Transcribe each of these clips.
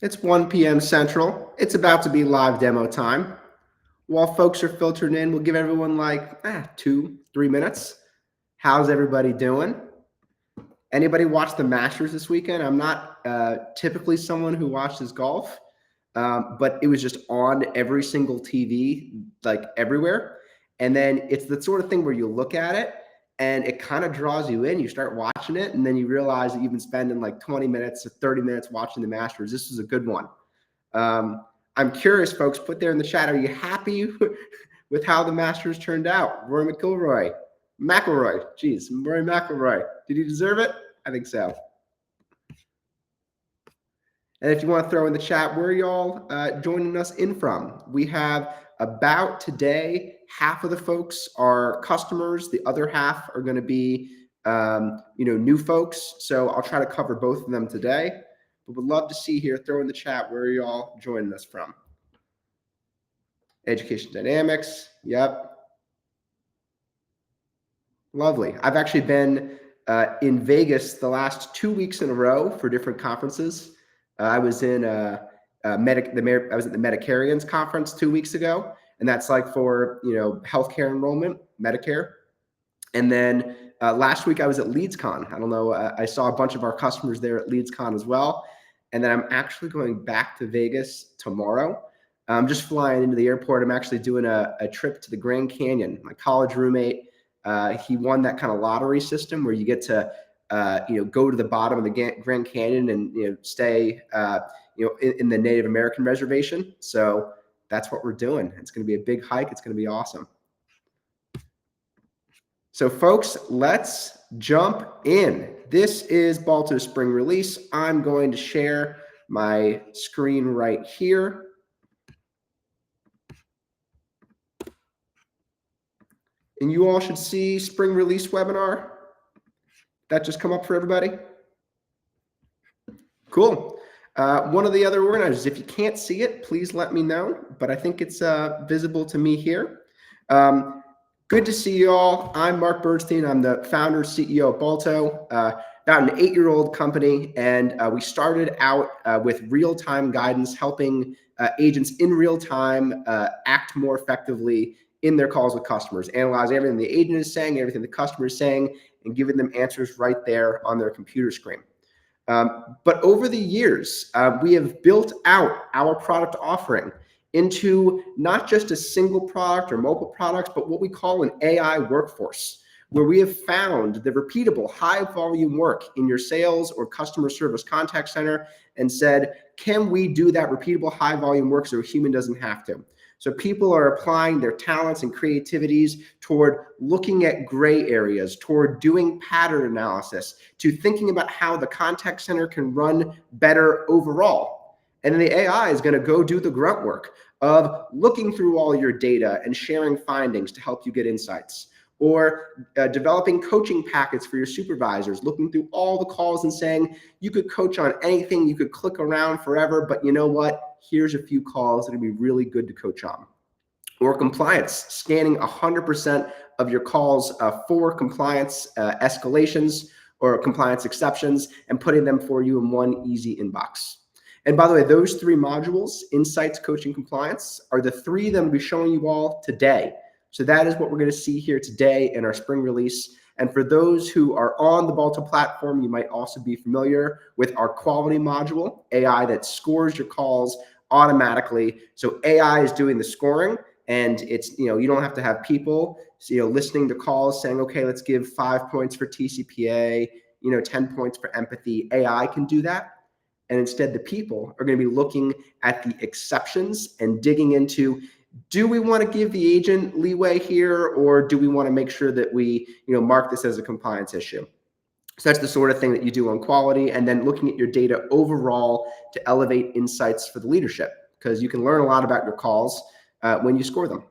It's 1 p.m. Central. It's about to be live demo time. While folks are filtering in, we'll give everyone like 2, 3 minutes. How's everybody doing? Anybody watch the Masters this weekend? I'm not typically someone who watches golf, but it was just on every single TV, like everywhere. And then it's the sort of thing where you look at it and it kind of draws you in. You start watching it, and then you realize that you've been spending like 20 minutes to 30 minutes watching the Masters. This was a good one. I'm curious, folks, put there in the chat, are you happy with how the Masters turned out? Rory McIlroy, geez, Rory McIlroy. Did he deserve it? I think so. And if you want to throw in the chat, where are y'all joining us in from? We have about today, half of the folks are customers. The other half are going to be, new folks. So I'll try to cover both of them today. But would love to see here, throw in the chat, where are y'all joining us from? Education Dynamics. Yep. Lovely. I've actually been in Vegas the last 2 weeks in a row for different conferences. I was in I was at the Medicarians conference 2 weeks ago, and that's like for healthcare enrollment, Medicare. And then last week I was at LeadsCon. I don't know. I saw a bunch of our customers there at LeadsCon as well. And then I'm actually going back to Vegas tomorrow. I'm just flying into the airport. I'm actually doing a trip to the Grand Canyon. My college roommate, he won that kind of lottery system where you get to go to the bottom of the Grand Canyon and stay in the Native American reservation. So that's what we're doing. It's going to be a big hike. It's going to be awesome. So folks, let's jump in. This is Balto Spring Release. I'm going to share my screen right here. And you all should see Spring Release webinar. That just come up for everybody? Cool. One of the other organizers, if you can't see it, please let me know, but I think it's visible to me here. Good to see you all. I'm Mark Bernstein. I'm the founder, CEO of Balto, about an 8-year-old company. And we started out with real-time guidance, helping agents in real time act more effectively in their calls with customers, analyze everything the agent is saying, everything the customer is saying, and giving them answers right there on their computer screen. But over the years, we have built out our product offering into not just a single product or multiple products, but what we call an AI workforce, where we have found the repeatable high volume work in your sales or customer service contact center and said, can we do that repeatable high volume work so a human doesn't have to? So people are applying their talents and creativities toward looking at gray areas, toward doing pattern analysis, to thinking about how the contact center can run better overall. And then the AI is going to go do the grunt work of looking through all your data and sharing findings to help you get insights, or developing coaching packets for your supervisors, looking through all the calls and saying, you could coach on anything, you could click around forever, but you know what? Here's a few calls that would be really good to coach on. Or compliance, scanning 100% of your calls for compliance escalations or compliance exceptions and putting them for you in one easy inbox. And by the way, those 3 modules, Insights, Coaching, Compliance, are the 3 that I'm going to be showing you all today. So that is what we're going to see here today in our spring release. And for those who are on the Balto platform, you might also be familiar with our quality module, AI that scores your calls automatically. So AI is doing the scoring, and it's, you don't have to have people, listening to calls saying, okay, let's give 5 points for TCPA, 10 points for empathy. AI can do that. And instead, the people are going to be looking at the exceptions and digging into, do we want to give the agent leeway here, or do we want to make sure that we, mark this as a compliance issue? So that's the sort of thing that you do on quality, and then looking at your data overall to elevate insights for the leadership, because you can learn a lot about your calls when you score them.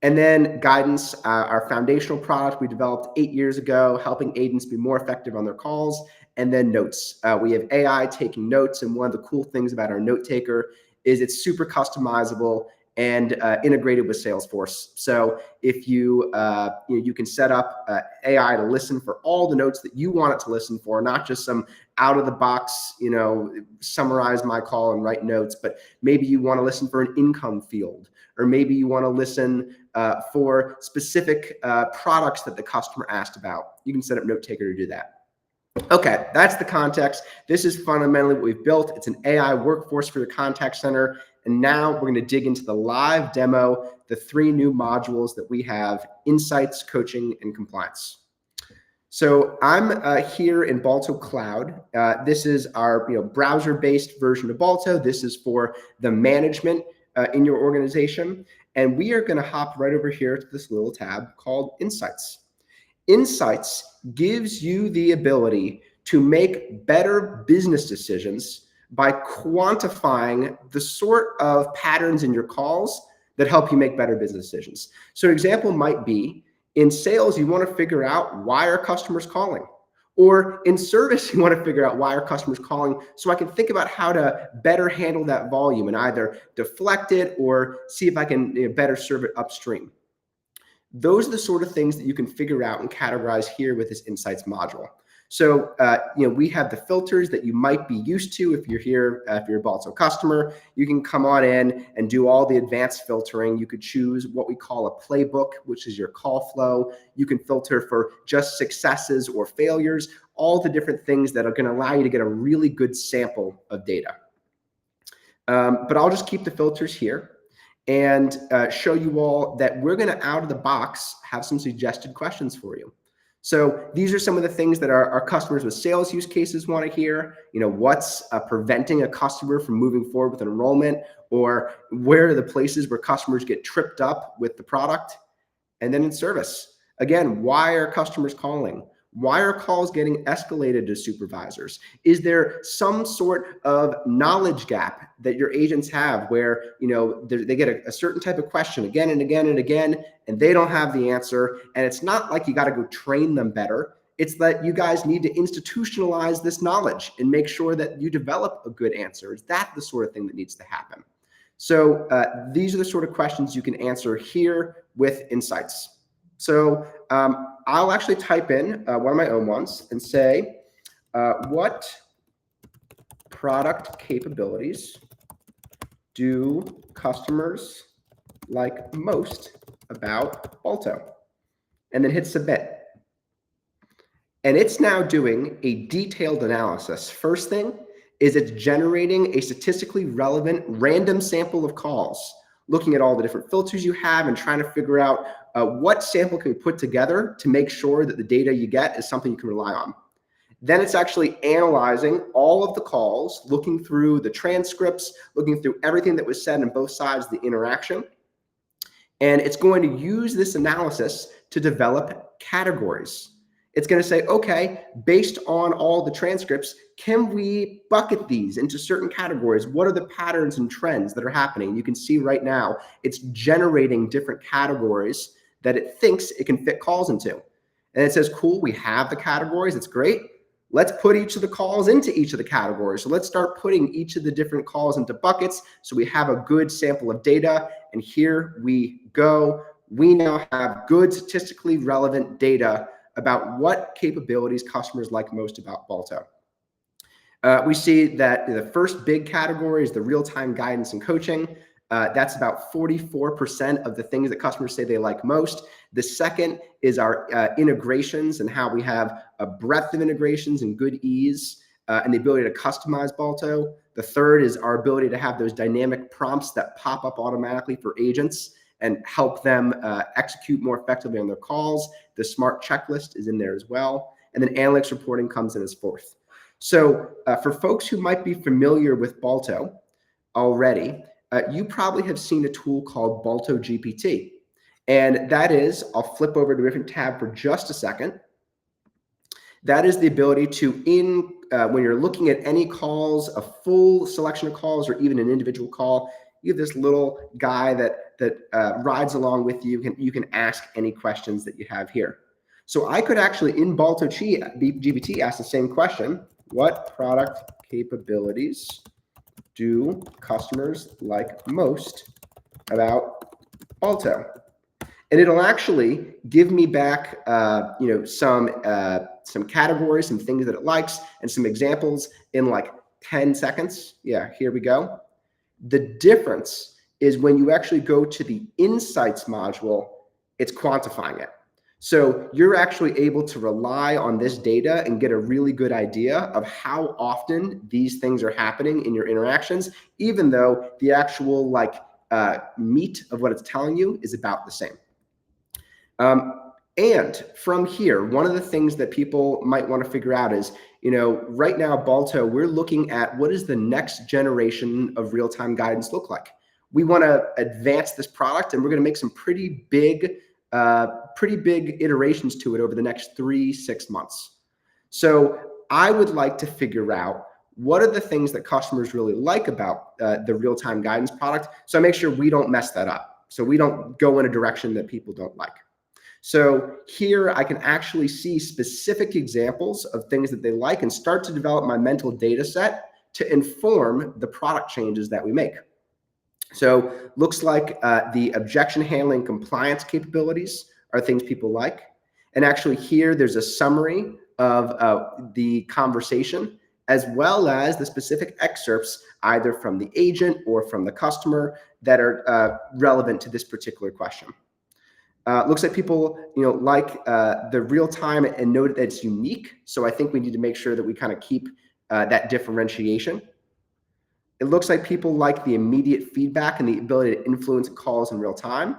And then guidance, our foundational product we developed 8 years ago, helping agents be more effective on their calls. And then notes. We have AI taking notes, and one of the cool things about our note taker is it's super customizable. and integrated with Salesforce. So if you can set up AI to listen for all the notes that you want it to listen for, not just some out of the box, summarize my call and write notes, but maybe you want to listen for an income field, or maybe you want to listen for specific products that the customer asked about. You can set up Note Taker to do that. Okay, that's the context. This is fundamentally what we've built. It's an AI workforce for your contact center. And now we're going to dig into the live demo, the 3 new modules that we have: Insights, Coaching, and Compliance. So I'm here in Balto Cloud. This is our browser-based version of Balto. This is for the management in your organization. And we are going to hop right over here to this little tab called Insights. Insights gives you the ability to make better business decisions by quantifying the sort of patterns in your calls that help you make better business decisions. So an example might be, in sales, you want to figure out, why are customers calling? Or in service, you want to figure out, why are customers calling, so I can think about how to better handle that volume and either deflect it or see if I can better serve it upstream. Those are the sort of things that you can figure out and categorize here with this Insights module. So, we have the filters that you might be used to if you're here, if you're a Balto customer. You can come on in and do all the advanced filtering. You could choose what we call a playbook, which is your call flow. You can filter for just successes or failures, all the different things that are going to allow you to get a really good sample of data. But I'll just keep the filters here and show you all that we're going to, out of the box, have some suggested questions for you. So these are some of the things that our customers with sales use cases want to hear. What's preventing a customer from moving forward with an enrollment, or where are the places where customers get tripped up with the product? And then in service, again, why are customers calling? Why are calls getting escalated to supervisors? Is there some sort of knowledge gap that your agents have where they get a certain type of question again and again and again, and they don't have the answer? And it's not like you got to go train them better. It's that you guys need to institutionalize this knowledge and make sure that you develop a good answer. Is that the sort of thing that needs to happen? So these are the sort of questions you can answer here with Insights. So I'll actually type in one of my own ones and say, what product capabilities do customers like most about Balto? And then hit submit. And it's now doing a detailed analysis. First thing is it's generating a statistically relevant random sample of calls, looking at all the different filters you have and trying to figure out what sample can we put together to make sure that the data you get is something you can rely on. Then it's actually analyzing all of the calls, looking through the transcripts, looking through everything that was said on both sides of the interaction. And it's going to use this analysis to develop categories. It's going to say, okay, based on all the transcripts, can we bucket these into certain categories? What are the patterns and trends that are happening? You can see right now, it's generating different categories that it thinks it can fit calls into. And it says, cool, we have the categories. It's great. Let's put each of the calls into each of the categories. So let's start putting each of the different calls into buckets so we have a good sample of data. And here we go. We now have good statistically relevant data about what capabilities customers like most about Balto. We see that the first big category is the real-time guidance and coaching. That's about 44% of the things that customers say they like most. The second is our integrations and how we have a breadth of integrations and good ease and the ability to customize Balto. The third is our ability to have those dynamic prompts that pop up automatically for agents and help them execute more effectively on their calls. The smart checklist is in there as well. And then analytics reporting comes in as fourth. So for folks who might be familiar with Balto already, you probably have seen a tool called Balto GPT. And that is, I'll flip over to a different tab for just a second. That is the ability to, when you're looking at any calls, a full selection of calls, or even an individual call, you have this little guy that rides along with you. You can ask any questions that you have here. So I could actually, in Balto GPT, ask the same question. What product capabilities do customers like most about Balto. And it'll actually give me back, some categories, some things that it likes, and some examples in like 10 seconds. Yeah, here we go. The difference is when you actually go to the Insights module, it's quantifying it. So you're actually able to rely on this data and get a really good idea of how often these things are happening in your interactions, even though the actual meat of what it's telling you is about the same. And from here, one of the things that people might want to figure out is, right now, Balto, we're looking at what does the next generation of real-time guidance look like? We want to advance this product, and we're going to make some pretty big iterations to it over the next 3-6 months. So I would like to figure out what are the things that customers really like about the real-time guidance product, so I make sure we don't mess that up, so we don't go in a direction that people don't like. So here I can actually see specific examples of things that they like and start to develop my mental data set to inform the product changes that we make. So looks like the objection handling compliance capabilities are things people like. And actually here there's a summary of the conversation as well as the specific excerpts either from the agent or from the customer that are relevant to this particular question. Looks like people, like the real time and note that it's unique. So I think we need to make sure that we kind of keep that differentiation. It looks like people like the immediate feedback and the ability to influence calls in real time.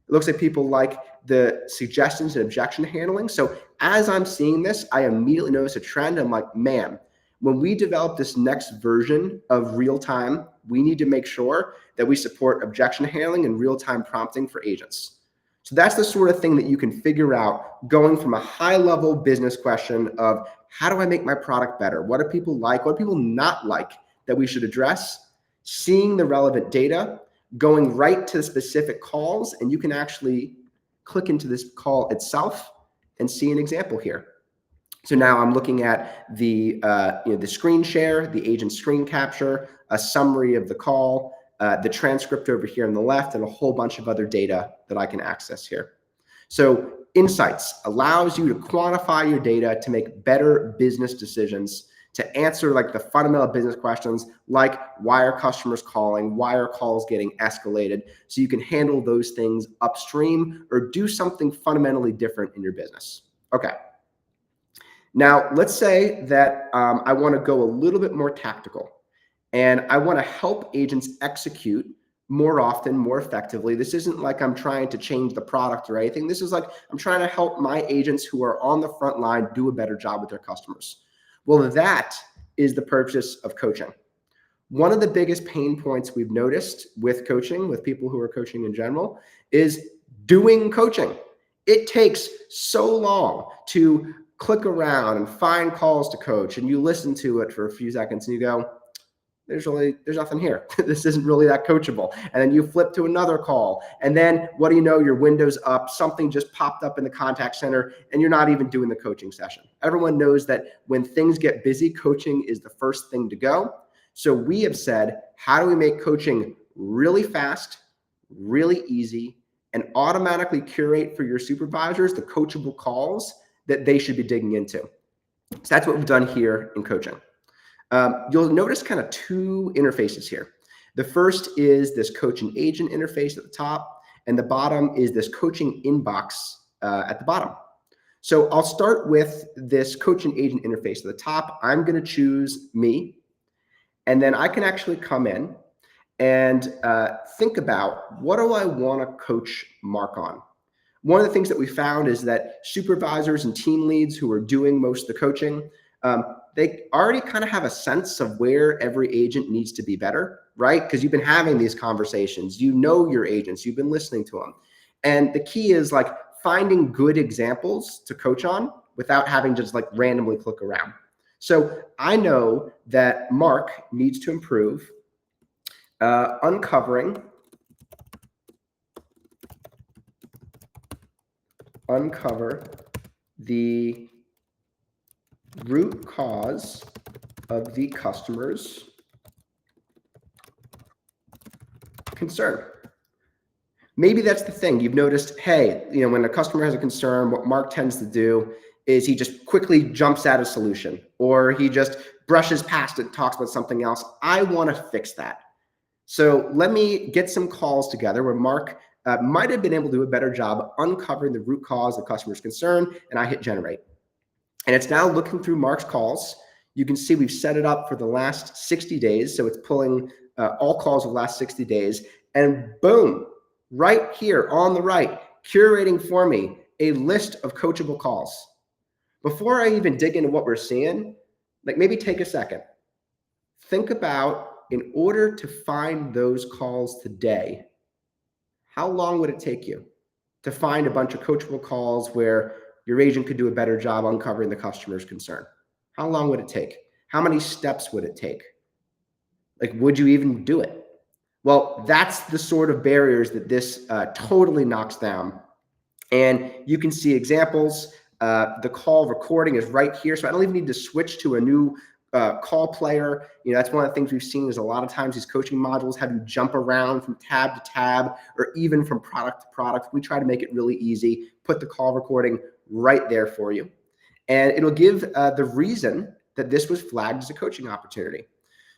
It looks like people like the suggestions and objection handling. So as I'm seeing this, I immediately notice a trend. I'm like, man, when we develop this next version of real time, we need to make sure that we support objection handling and real time prompting for agents. So that's the sort of thing that you can figure out going from a high level business question of how do I make my product better? What do people like? What do people not like that we should address? Seeing the relevant data, going right to specific calls, and you can actually click into this call itself and see an example here. So now I'm looking at the screen share, the agent screen capture, a summary of the call, the transcript over here on the left, and a whole bunch of other data that I can access here. So Insights allows you to quantify your data to make better business decisions, to answer like the fundamental business questions, like why are customers calling, why are calls getting escalated, so you can handle those things upstream or do something fundamentally different in your business. Okay. Now, let's say that I want to go a little bit more tactical and I want to help agents execute more often, more effectively. This isn't like I'm trying to change the product or anything. This is like I'm trying to help my agents who are on the front line do a better job with their customers. Well, that is the purpose of coaching. One of the biggest pain points we've noticed with coaching, with people who are coaching in general, is doing coaching. It takes so long to click around and find calls to coach, and you listen to it for a few seconds and you go, there's nothing here. This isn't really that coachable. And then you flip to another call. And then what do you know? Your window's up. Something just popped up in the contact center and you're not even doing the coaching session. Everyone knows that when things get busy, coaching is the first thing to go. So we have said, how do we make coaching really fast, really easy, and automatically curate for your supervisors the coachable calls that they should be digging into? So that's what we've done here in coaching. You'll notice kind of two interfaces here. The first is this coaching agent interface at the top, and the bottom is this coaching inbox at the bottom. So I'll start with this coaching agent interface at the top. I'm going to choose me, and then I can actually come in and think about what do I want to coach Mark on. One of the things that we found is that supervisors and team leads who are doing most of the coaching, they already kind of have a sense of where every agent needs to be better, right? Because you've been having these conversations, you know your agents, you've been listening to them. And the key is like finding good examples to coach on without having to just like randomly click around. So I know that Mark needs to improve uncover the root cause of the customer's concern. Maybe that's the thing. You've noticed, hey, when a customer has a concern, what Mark tends to do is he just quickly jumps at a solution, or he just brushes past it, talks about something else. I want to fix that. So let me get some calls together where Mark might have been able to do a better job uncovering the root cause of the customer's concern, and I hit generate. And it's now looking through Mark's calls. You can see we've set it up for the last 60 days. So it's pulling all calls of the last 60 days. And boom, right here on the right, curating for me a list of coachable calls. Before I even dig into what we're seeing, maybe take a second. Think about, in order to find those calls today, how long would it take you to find a bunch of coachable calls where your agent could do a better job uncovering the customer's concern? How long would it take? How many steps would it take? Would you even do it? Well, that's the sort of barriers that this totally knocks down. And you can see examples. The call recording is right here. So I don't even need to switch to a new call player. That's one of the things we've seen is a lot of times these coaching modules have you jump around from tab to tab or even from product to product. We try to make it really easy, put the call recording right there for you. And it'll give the reason that this was flagged as a coaching opportunity.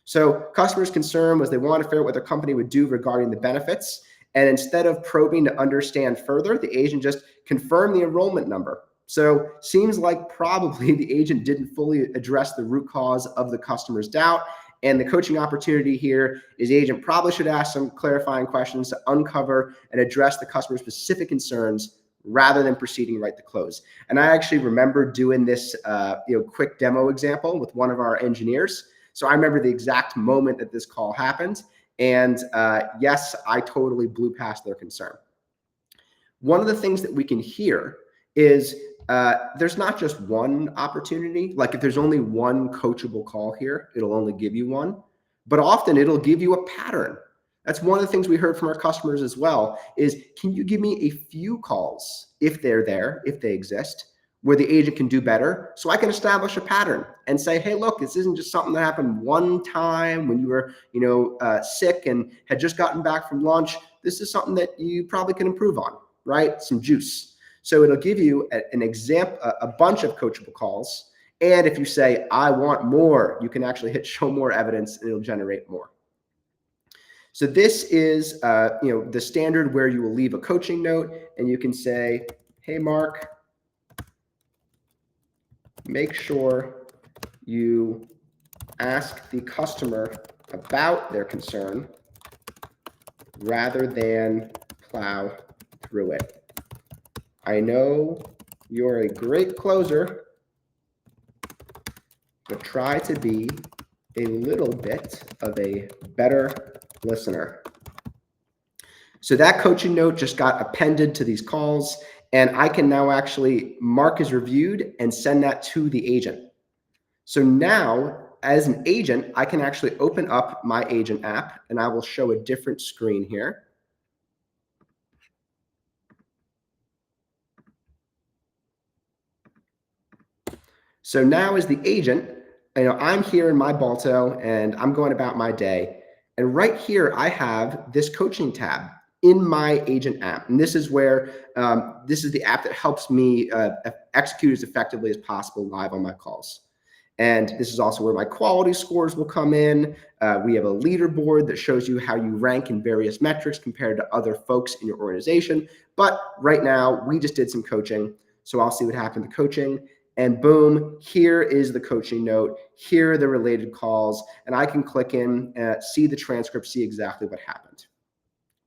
So customers' concern was they wanted to figure out what their company would do regarding the benefits. And instead of probing to understand further, the agent just confirmed the enrollment number. So seems like probably the agent didn't fully address the root cause of the customer's doubt. And the coaching opportunity here is the agent probably should ask some clarifying questions to uncover and address the customer's specific concerns rather than proceeding right to close. And I actually remember doing this quick demo example with one of our engineers. So I remember the exact moment that this call happened. And yes, I totally blew past their concern. One of the things that we can hear is there's not just one opportunity. Like if there's only one coachable call here, it'll only give you one. But often it'll give you a pattern. That's one of the things we heard from our customers as well is, can you give me a few calls, if they're there, if they exist, where the agent can do better so I can establish a pattern and say, hey, look, this isn't just something that happened one time when you were sick and had just gotten back from lunch. This is something that you probably can improve on, right? Some juice. So it'll give you an example, a bunch of coachable calls. And if you say, I want more, you can actually hit show more evidence and it'll generate more. So this is the standard where you will leave a coaching note and you can say, hey, Mark, make sure you ask the customer about their concern rather than plow through it. I know you're a great closer, but try to be a little bit of a better listener. So that coaching note just got appended to these calls, and I can now actually mark as reviewed and send that to the agent. So now, as an agent, I can actually open up my agent app, and I will show a different screen here. So now as the agent, I'm here in my Balto, and I'm going about my day. And right here, I have this coaching tab in my agent app. And this is where, this is the app that helps me execute as effectively as possible live on my calls. And this is also where my quality scores will come in. We have a leaderboard that shows you how you rank in various metrics compared to other folks in your organization. But right now, we just did some coaching. So I'll see what happened to coaching. And boom, here is the coaching note. Here are the related calls. And I can click in, see the transcript, see exactly what happened.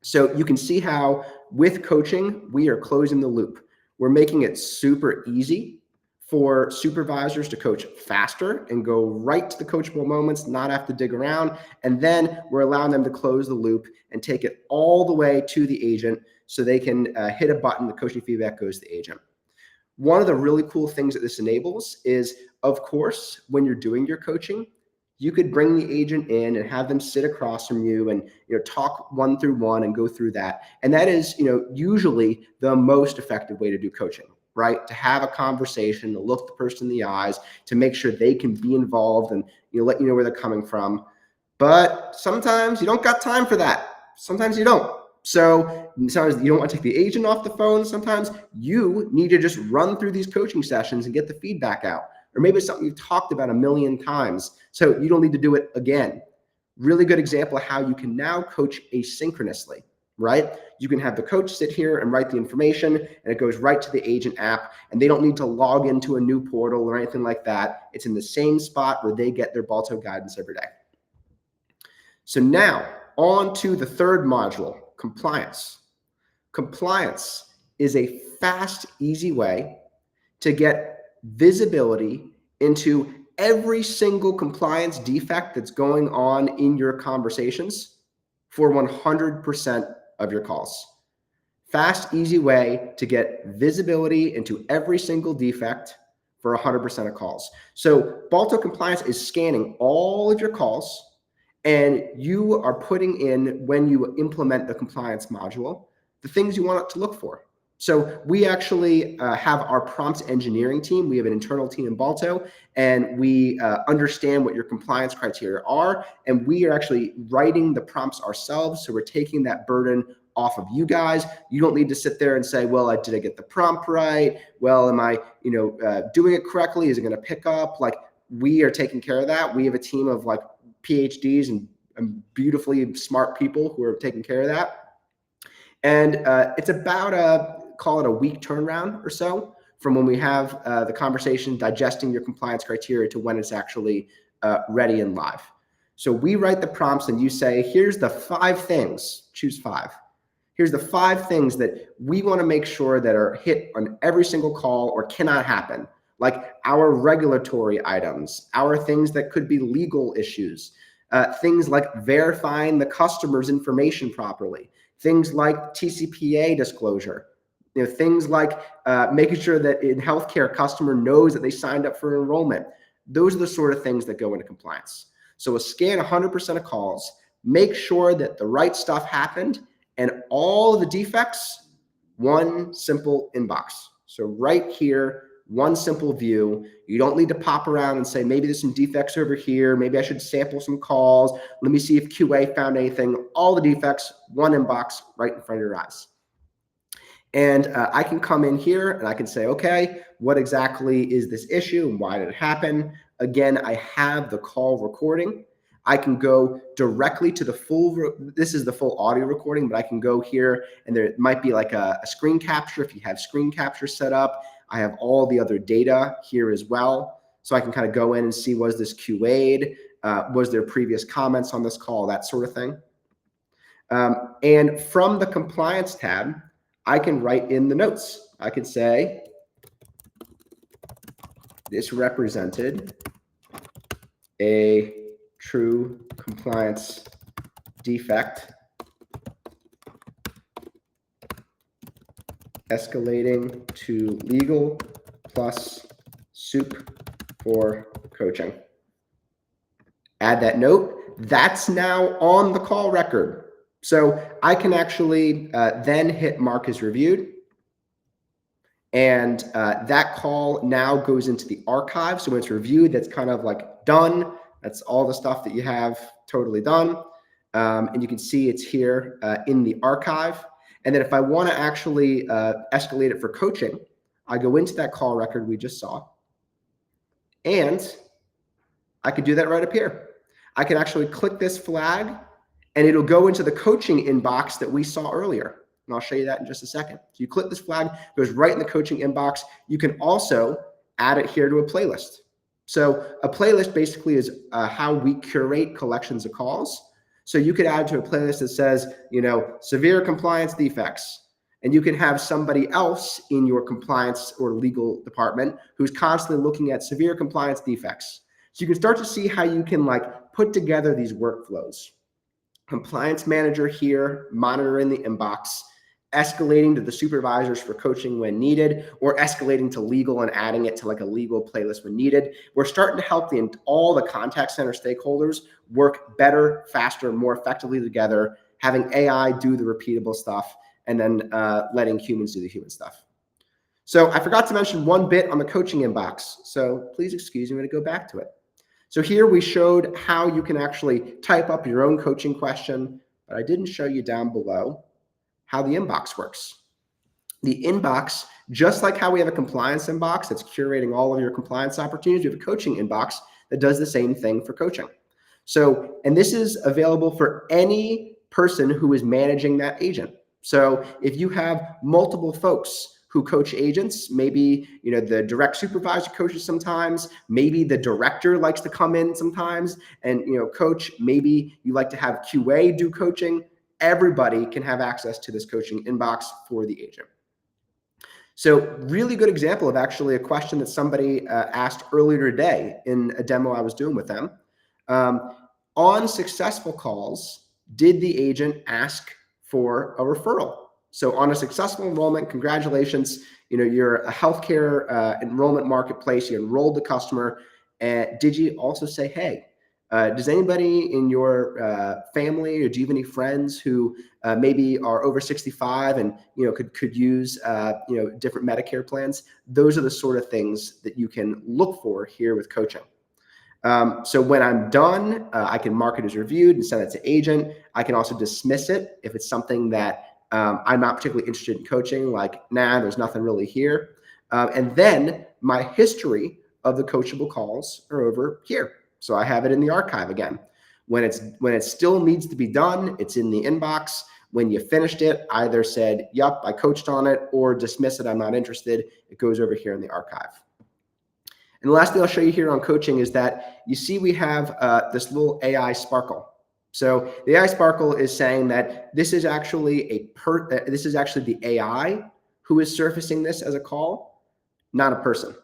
So you can see how with coaching, we are closing the loop. We're making it super easy for supervisors to coach faster and go right to the coachable moments, not have to dig around. And then we're allowing them to close the loop and take it all the way to the agent so they can hit a button, the coaching feedback goes to the agent. One of the really cool things that this enables is, of course, when you're doing your coaching, you could bring the agent in and have them sit across from you and talk one through one and go through that. And that is usually the most effective way to do coaching, right? To have a conversation, to look the person in the eyes, to make sure they can be involved and let you know where they're coming from. But sometimes you don't got time for that. Sometimes you don't. So sometimes you don't want to take the agent off the phone. Sometimes you need to just run through these coaching sessions and get the feedback out. Or maybe it's something you've talked about a million times, so you don't need to do it again. Really good example of how you can now coach asynchronously, right? You can have the coach sit here and write the information, and it goes right to the agent app, and they don't need to log into a new portal or anything like that. It's in the same spot where they get their Balto guidance every day. So now on to the third module, compliance. Compliance is a fast, easy way to get visibility into every single compliance defect that's going on in your conversations for 100% of your calls. Fast, easy way to get visibility into every single defect for 100% of calls. So Balto Compliance is scanning all of your calls, and you are putting in, when you implement the compliance module, the things you want it to look for. So we actually have our prompts engineering team. We have an internal team in Balto, and we understand what your compliance criteria are, and we are actually writing the prompts ourselves. So we're taking that burden off of you guys. You don't need to sit there and say, well, did I get the prompt right? Well, am I doing it correctly? Is it going to pick up? Like, we are taking care of that. We have a team of like PhDs and beautifully smart people who are taking care of that. And it's about call it a week turnaround or so from when we have the conversation digesting your compliance criteria to when it's actually ready and live. So we write the prompts and you say, here's the 5 things, choose 5. Here's the 5 things that we want to make sure that are hit on every single call or cannot happen, like our regulatory items, our things that could be legal issues, things like verifying the customer's information properly, things like TCPA disclosure, things like making sure that in healthcare, customer knows that they signed up for enrollment. Those are the sort of things that go into compliance. So a scan 100% of calls, make sure that the right stuff happened, and all of the defects, one simple inbox. So right here, one simple view. You don't need to pop around and say, maybe there's some defects over here. Maybe I should sample some calls. Let me see if QA found anything. All the defects, one inbox right in front of your eyes. And I can come in here and I can say, okay, what exactly is this issue and why did it happen? Again, I have the call recording. I can go directly to the this is the full audio recording, but I can go here and there might be like a screen capture if you have screen capture set up. I have all the other data here as well. So I can kind of go in and see, was this QA'd? Was there previous comments on this call? That sort of thing. And from the compliance tab, I can write in the notes. I could say, this represented a true compliance defect, escalating to legal plus soup for coaching. Add that note. That's now on the call record. So I can actually then hit mark as reviewed. And that call now goes into the archive. So when it's reviewed, that's kind of like done. That's all the stuff that you have totally done. And you can see it's here in the archive. And then if I want to actually escalate it for coaching, I go into that call record we just saw. And I could do that right up here. I can actually click this flag and it'll go into the coaching inbox that we saw earlier. And I'll show you that in just a second. So you click this flag, it goes right in the coaching inbox. You can also add it here to a playlist. So a playlist basically is how we curate collections of calls. So you could add to a playlist that says, severe compliance defects. And you can have somebody else in your compliance or legal department who's constantly looking at severe compliance defects. So you can start to see how you can put together these workflows. Compliance manager here, monitoring the inbox, escalating to the supervisors for coaching when needed, or escalating to legal and adding it to a legal playlist when needed. We're starting to help all the contact center stakeholders work better, faster, more effectively together, having AI do the repeatable stuff, and then letting humans do the human stuff. So I forgot to mention one bit on the coaching inbox. So please excuse me to go back to it. So here we showed how you can actually type up your own coaching question, but I didn't show you down below how the inbox works. The inbox, just like how we have a compliance inbox that's curating all of your compliance opportunities, we have a coaching inbox that does the same thing for coaching. So, and this is available for any person who is managing that agent. So if you have multiple folks who coach agents, maybe the direct supervisor coaches sometimes, maybe the director likes to come in sometimes and coach, maybe you like to have QA do coaching. Everybody can have access to this coaching inbox for the agent. So really good example of actually a question that somebody asked earlier today in a demo I was doing with them. On successful calls, did the agent ask for a referral? So on a successful enrollment, congratulations, you're a healthcare enrollment marketplace, you enrolled the customer. Did you also say, hey, does anybody in your family, or do you have any friends who maybe are over 65 and could use different Medicare plans? Those are the sort of things that you can look for here with coaching. So when I'm done, I can mark it as reviewed and send it to agent. I can also dismiss it if it's something that I'm not particularly interested in coaching, like, nah, there's nothing really here. And then my history of the coachable calls are over here. So I have it in the archive again. When it still needs to be done, it's in the inbox. When you finished it, either said, yup, I coached on it, or dismiss it, I'm not interested. It goes over here in the archive. And the last thing I'll show you here on coaching is that you see we have this little AI sparkle. So the AI sparkle is saying that this is actually the AI who is surfacing this as a call, not a person.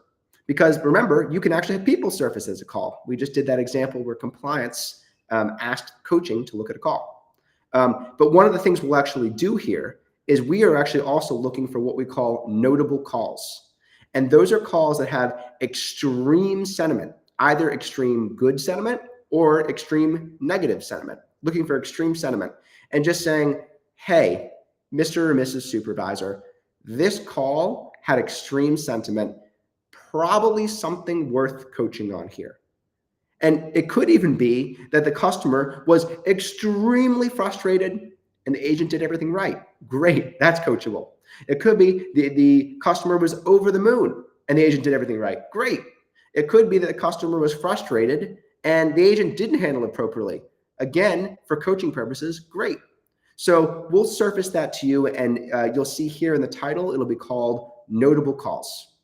Because remember, you can actually have people surface as a call. We just did that example where compliance asked coaching to look at a call. But one of the things we'll actually do here is we are actually also looking for what we call notable calls. And those are calls that have extreme sentiment, either extreme good sentiment or extreme negative sentiment, looking for extreme sentiment and just saying, hey, Mr. or Mrs. Supervisor, this call had extreme sentiment, probably something worth coaching on here. And it could even be that the customer was extremely frustrated and the agent did everything right. Great, that's coachable. It could be the customer was over the moon and the agent did everything right. Great. It could be that the customer was frustrated and the agent didn't handle it appropriately. Again, for coaching purposes, great. So we'll surface that to you, and you'll see here in the title, it'll be called Notable Calls.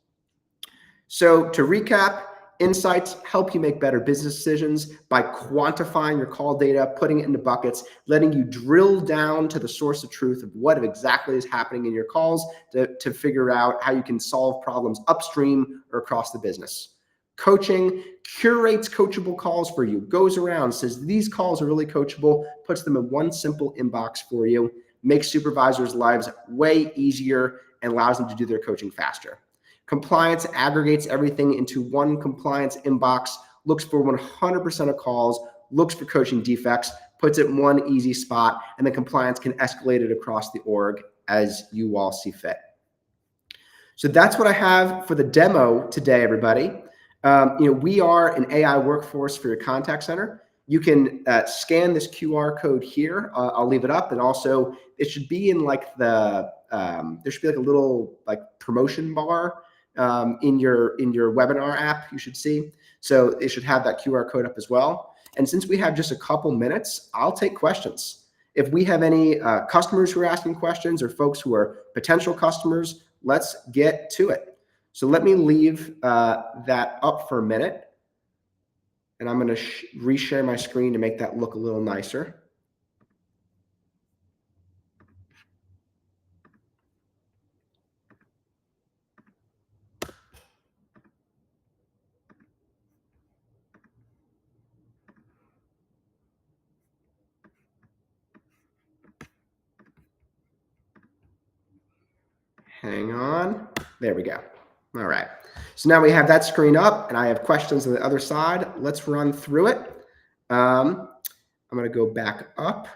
So to recap, insights help you make better business decisions by quantifying your call data, putting it into buckets, letting you drill down to the source of truth of what exactly is happening in your calls to figure out how you can solve problems upstream or across the business. Coaching curates coachable calls for you, goes around, says these calls are really coachable, puts them in one simple inbox for you, makes supervisors' lives way easier, and allows them to do their coaching faster. Compliance aggregates everything into one compliance inbox, looks for 100% of calls, looks for coaching defects, puts it in one easy spot, and then compliance can escalate it across the org as you all see fit. So that's what I have for the demo today, everybody. We are an AI workforce for your contact center. You can scan this QR code here. I'll leave it up, and also it should be in like the there should be like a little like promotion bar in your webinar app. You should see. So it should have that QR code up as well. And since we have just a couple minutes, I'll take questions. If we have any customers who are asking questions or folks who are potential customers, let's get to it. So let me leave that up for a minute. And I'm going to reshare my screen to make that look a little nicer. Hang on. There we go. All right. So now we have that screen up, and I have questions on the other side. Let's run through it. I'm going to go back up.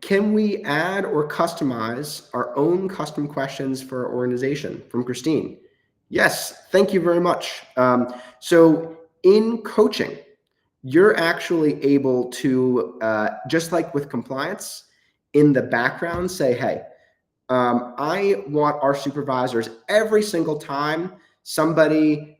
Can we add or customize our own custom questions for our organization? From Christine. Yes, thank you very much. So in coaching, you're actually able to, just like with compliance, in the background say, hey, I want our supervisors every single time somebody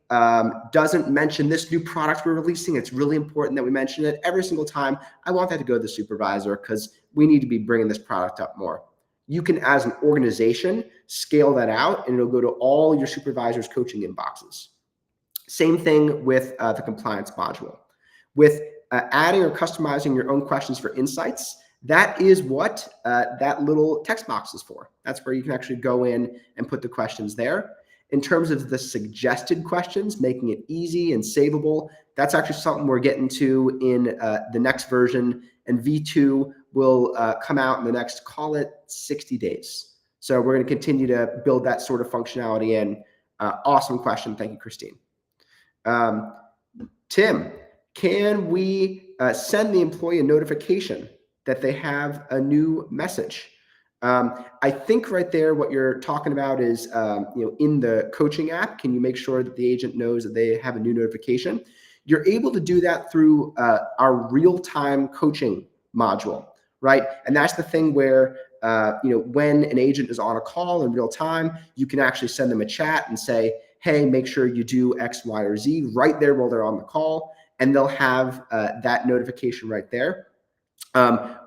doesn't mention this new product we're releasing. It's really important that we mention it every single time. I want that to go to the supervisor because we need to be bringing this product up more. You can, as an organization, scale that out and it'll go to all your supervisors' coaching inboxes. Same thing with the compliance module. With adding or customizing your own questions for insights, that is what that little text box is for. That's where you can actually go in and put the questions there. In terms of the suggested questions, making it easy and savable, that's actually something we're getting to in the next version. And V2 will come out in the next, call it 60 days. So we're going to continue to build that sort of functionality in. Awesome question. Thank you, Christine. Tim, can we send the employee a notification that they have a new message? I think right there, what you're talking about is, in the coaching app, can you make sure that the agent knows that they have a new notification? You're able to do that through our real-time coaching module, right? And that's the thing where, when an agent is on a call in real time, you can actually send them a chat and say, hey, make sure you do X, Y, or Z right there while they're on the call, and they'll have that notification right there.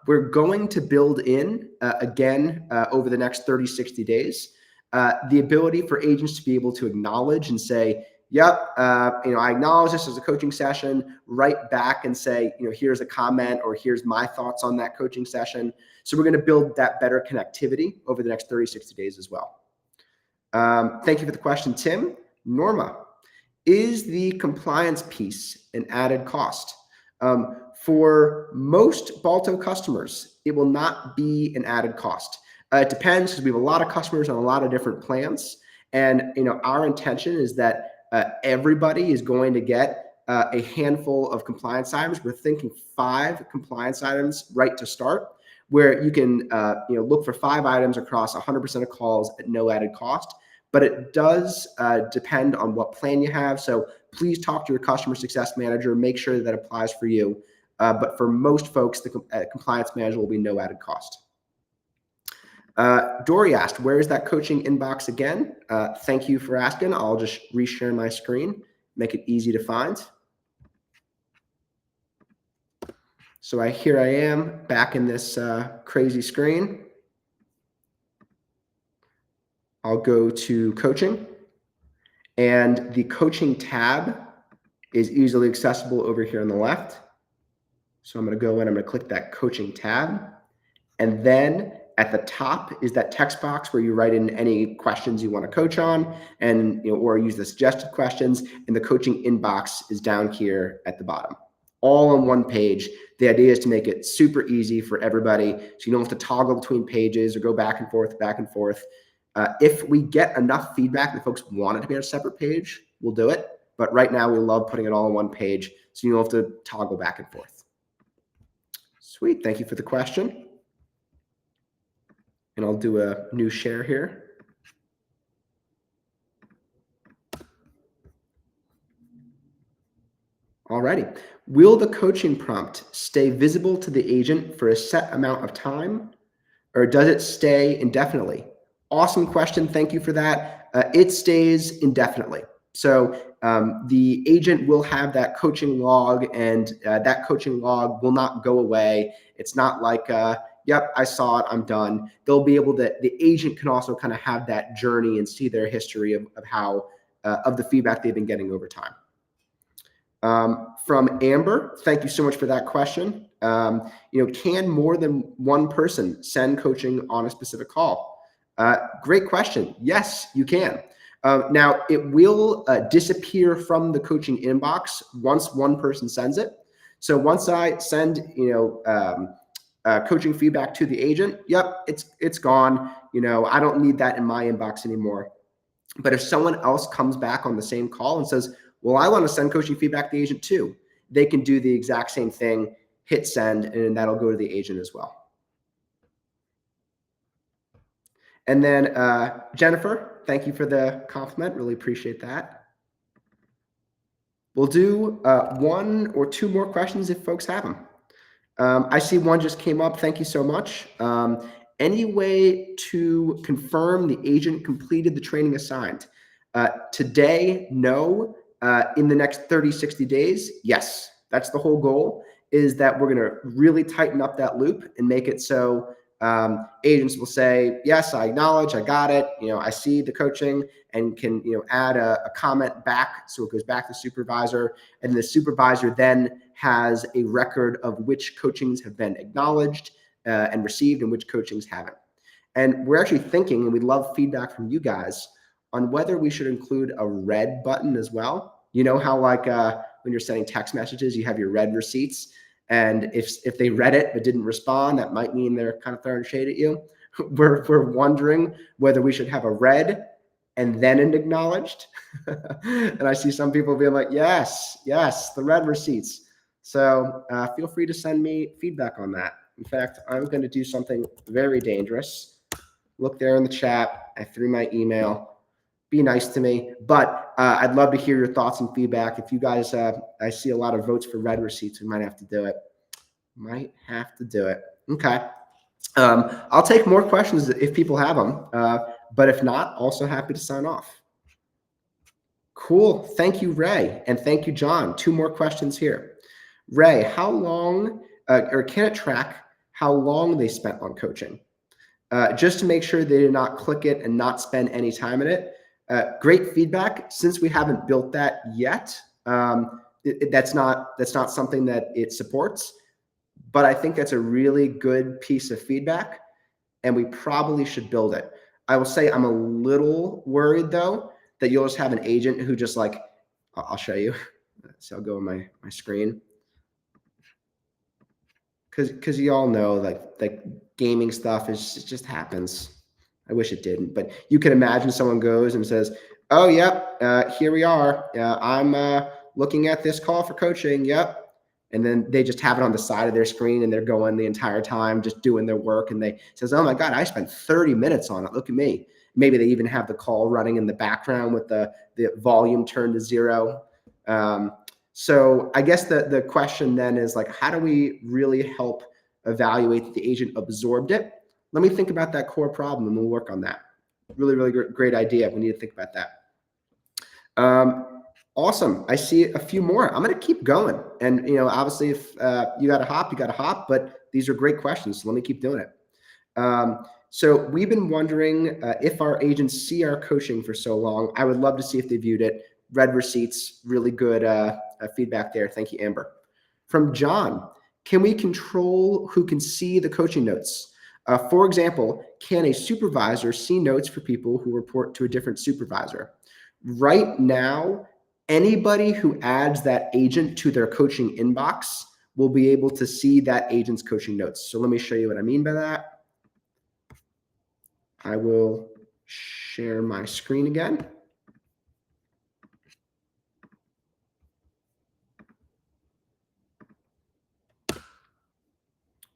We're going to build in, again, over the next 30, 60 days, the ability for agents to be able to acknowledge and say, yep, I acknowledge this as a coaching session, write back and say, here's a comment or here's my thoughts on that coaching session. So we're going to build that better connectivity over the next 30, 60 days as well. Thank you for the question, Tim. Norma, is the compliance piece an added cost? For most Balto customers, it will not be an added cost. It depends because we have a lot of customers on a lot of different plans. And our intention is that everybody is going to get a handful of compliance items. We're thinking 5 compliance items right to start, where you can look for 5 items across 100% of calls at no added cost. But it does depend on what plan you have. So please talk to your customer success manager, make sure that applies for you. But for most folks, the compliance manager will be no added cost. Dory asked, where is that coaching inbox again? Thank you for asking. I'll just reshare my screen, make it easy to find. So here I am back in this crazy screen. I'll go to coaching, and the coaching tab is easily accessible over here on the left. So I'm going to go in, I'm going to click that coaching tab. And then at the top is that text box where you write in any questions you want to coach on, and or use the suggested questions. And the coaching inbox is down here at the bottom, all on one page. The idea is to make it super easy for everybody, so you don't have to toggle between pages or go back and forth, back and forth. If we get enough feedback that folks want it to be on a separate page, we'll do it. But right now, we love putting it all on one page, so you don't have to toggle back and forth. Sweet. Thank you for the question. And I'll do a new share here. Alrighty. Will the coaching prompt stay visible to the agent for a set amount of time, or does it stay indefinitely? Awesome question. Thank you for that. It stays indefinitely. So the agent will have that coaching log, and that coaching log will not go away. It's not like, yep, I saw it, I'm done. They'll be able to, the agent can also kind of have that journey and see their history of how, of the feedback they've been getting over time. From Amber, thank you so much for that question. Can more than one person send coaching on a specific call? Great question. Yes, you can. Now, it will disappear from the coaching inbox once one person sends it. So once I send, coaching feedback to the agent, yep, it's gone. I don't need that in my inbox anymore. But if someone else comes back on the same call and says, well, I want to send coaching feedback to the agent too, they can do the exact same thing, hit send, and that'll go to the agent as well. And then Jennifer, thank you for the compliment. Really appreciate that. We'll do one or two more questions if folks have them. I see one just came up. Thank you so much. Any way to confirm the agent completed the training assigned? Today, no. In the next 30, 60 days, yes. That's the whole goal, is that we're going to really tighten up that loop and make it so agents will say, yes, I acknowledge, I got it. I see the coaching, and can add a comment back, so it goes back to the supervisor, and the supervisor then has a record of which coachings have been acknowledged and received and which coachings haven't. And we're actually thinking, and we'd love feedback from you guys on whether we should include a red button as well. You know how when you're sending text messages, you have your red receipts, and if they read it but didn't respond, that might mean they're kind of throwing shade at you. We're wondering whether we should have a red and then an acknowledged. And I see some people being like, yes, the red receipts. So feel free to send me feedback on that. In fact, I'm going to do something very dangerous. Look there in the chat. I threw my email. Be nice to me. But I'd love to hear your thoughts and feedback. If you guys, I see a lot of votes for red receipts. We might have to do it. Okay. I'll take more questions if people have them. But if not, also happy to sign off. Cool. Thank you, Ray. And thank you, John. Two more questions here. Ray, how long, or can it track how long they spent on coaching? Just to make sure they did not click it and not spend any time in it. Great feedback. Since we haven't built that yet, that's not something that it supports. But I think that's a really good piece of feedback, and we probably should build it. I will say I'm a little worried, though, that you'll just have an agent who just like, I'll show you. So I'll go on my screen. Because you all know, like gaming stuff it just happens. I wish it didn't, but you can imagine someone goes and says, oh, yep, here we are. I'm looking at this call for coaching. Yep. And then they just have it on the side of their screen, and they're going the entire time just doing their work. And they says, oh my God, I spent 30 minutes on it. Look at me. Maybe they even have the call running in the background with the volume turned to 0. So I guess the question then is like, how do we really help evaluate that the agent absorbed it? Let me think about that core problem, and we'll work on that. Really, really great idea. We need to think about that. Awesome. I see a few more. I'm going to keep going. And, obviously if you got to hop, but these are great questions. So let me keep doing it. So we've been wondering if our agents see our coaching for so long. I would love to see if they viewed it. Red receipts, really good feedback there. Thank you, Amber. From John, can we control who can see the coaching notes? For example, can a supervisor see notes for people who report to a different supervisor? Right now, anybody who adds that agent to their coaching inbox will be able to see that agent's coaching notes. So let me show you what I mean by that. I will share my screen again.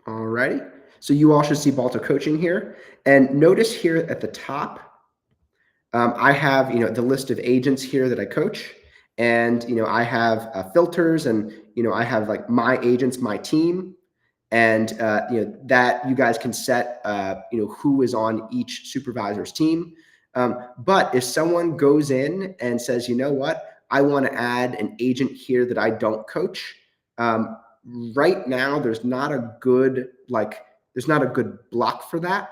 All righty. So you all should see Balto coaching here. And notice here at the top, I have, the list of agents here that I coach. And, I have filters, and, I have like my agents, my team. And, that you guys can set, who is on each supervisor's team. But if someone goes in and says, you know what, I want to add an agent here that I don't coach. Right now, there's not a good block for that.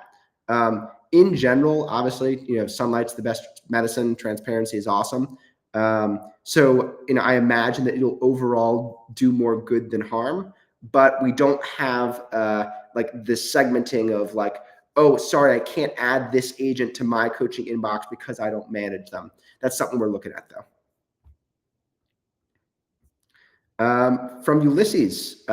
In general, obviously, sunlight's the best medicine. Transparency is awesome. So, I imagine that it'll overall do more good than harm, but we don't have like this segmenting of like, oh, sorry, I can't add this agent to my coaching inbox because I don't manage them. That's something we're looking at, though. From Ulysses,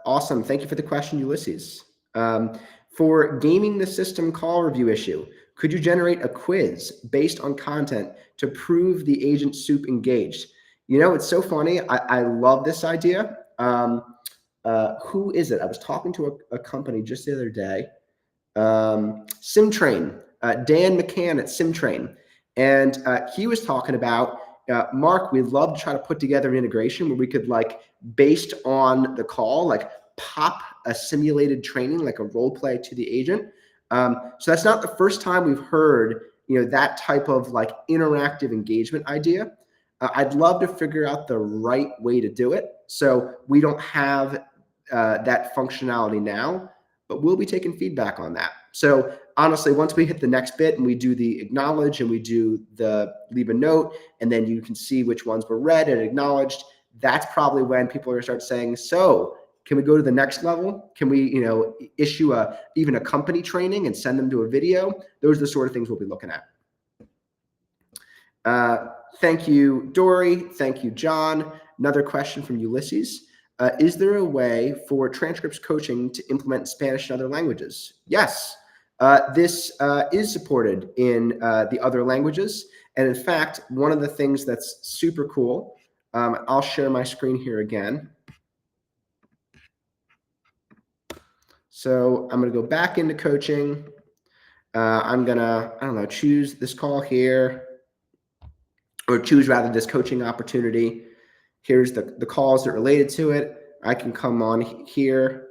awesome. Thank you for the question, Ulysses. For gaming the system call review issue, could you generate a quiz based on content to prove the agent soup engaged? It's so funny. I love this idea. Who is it? I was talking to a company just the other day. SimTrain, Dan McCann at SimTrain. And he was talking about Mark, we'd love to try to put together an integration where we could, like, based on the call, like pop a simulated training, like a role play to the agent. So that's not the first time we've heard, that type of like interactive engagement idea. I'd love to figure out the right way to do it. So we don't have that functionality now, but we'll be taking feedback on that. So honestly, once we hit the next bit and we do the acknowledge and we do the leave a note, and then you can see which ones were read and acknowledged, that's probably when people are going to start saying, so can we go to the next level? Can we, issue even a company training and send them to a video? Those are the sort of things we'll be looking at. Thank you, Dory. Thank you, John. Another question from Ulysses. Is there a way for transcripts coaching to implement Spanish and other languages? Yes, this is supported in the other languages. And in fact, one of the things that's super cool, I'll share my screen here again. So I'm going to go back into coaching. I'm going to, choose this call here, or choose rather this coaching opportunity. Here's the calls that are related to it. I can come on here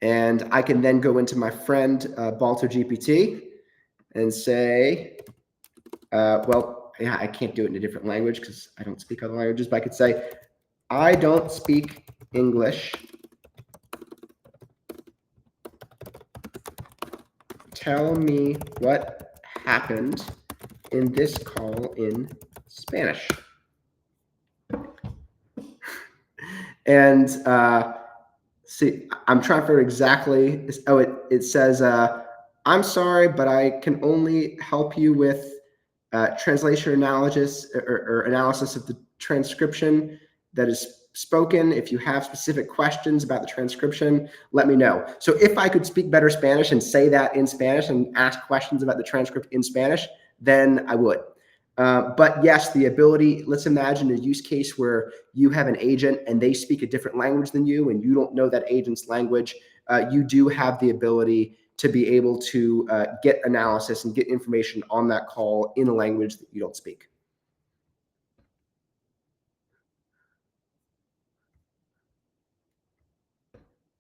and I can then go into my friend Balto GPT and say, I can't do it in a different language because I don't speak other languages, but I could say, I don't speak English. Tell me what happened in this call in Spanish. And see, I'm trying to figure exactly. Oh, it says, I'm sorry, but I can only help you with translation analysis or analysis of the transcription that is spoken. If you have specific questions about the transcription, let me know. So if I could speak better Spanish and say that in Spanish and ask questions about the transcript in Spanish, then I would. But yes, the ability, let's imagine a use case where you have an agent and they speak a different language than you and you don't know that agent's language. You do have the ability to be able to get analysis and get information on that call in a language that you don't speak.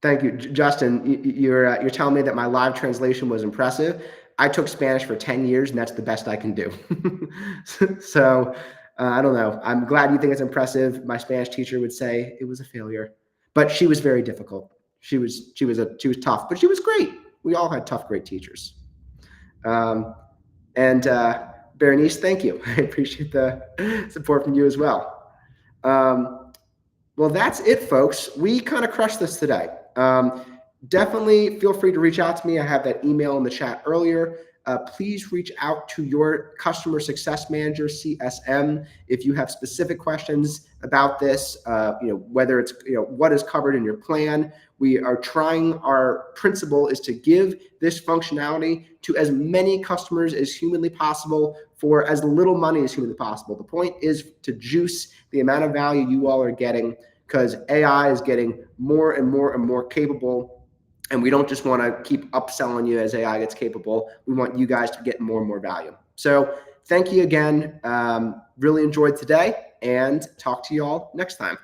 Thank you, Justin. You're telling me that my live translation was impressive. I took Spanish for 10 years, and that's the best I can do. So I don't know. I'm glad you think it's impressive. My Spanish teacher would say it was a failure, but she was very difficult. She was tough, but she was great. We all had tough, great teachers. And Berenice, thank you. I appreciate the support from you as well. Well, that's it, folks. We kind of crushed this today. Definitely feel free to reach out to me. I have that email in the chat earlier. Please reach out to your customer success manager, CSM, if you have specific questions about this, whether it's, what is covered in your plan. We are trying, our principle is to give this functionality to as many customers as humanly possible for as little money as humanly possible. The point is to juice the amount of value you all are getting, because AI is getting more and more and more capable. And we don't just want to keep upselling you as AI gets capable. We want you guys to get more and more value. So thank you again. Really enjoyed today, and talk to you all next time.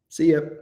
See you.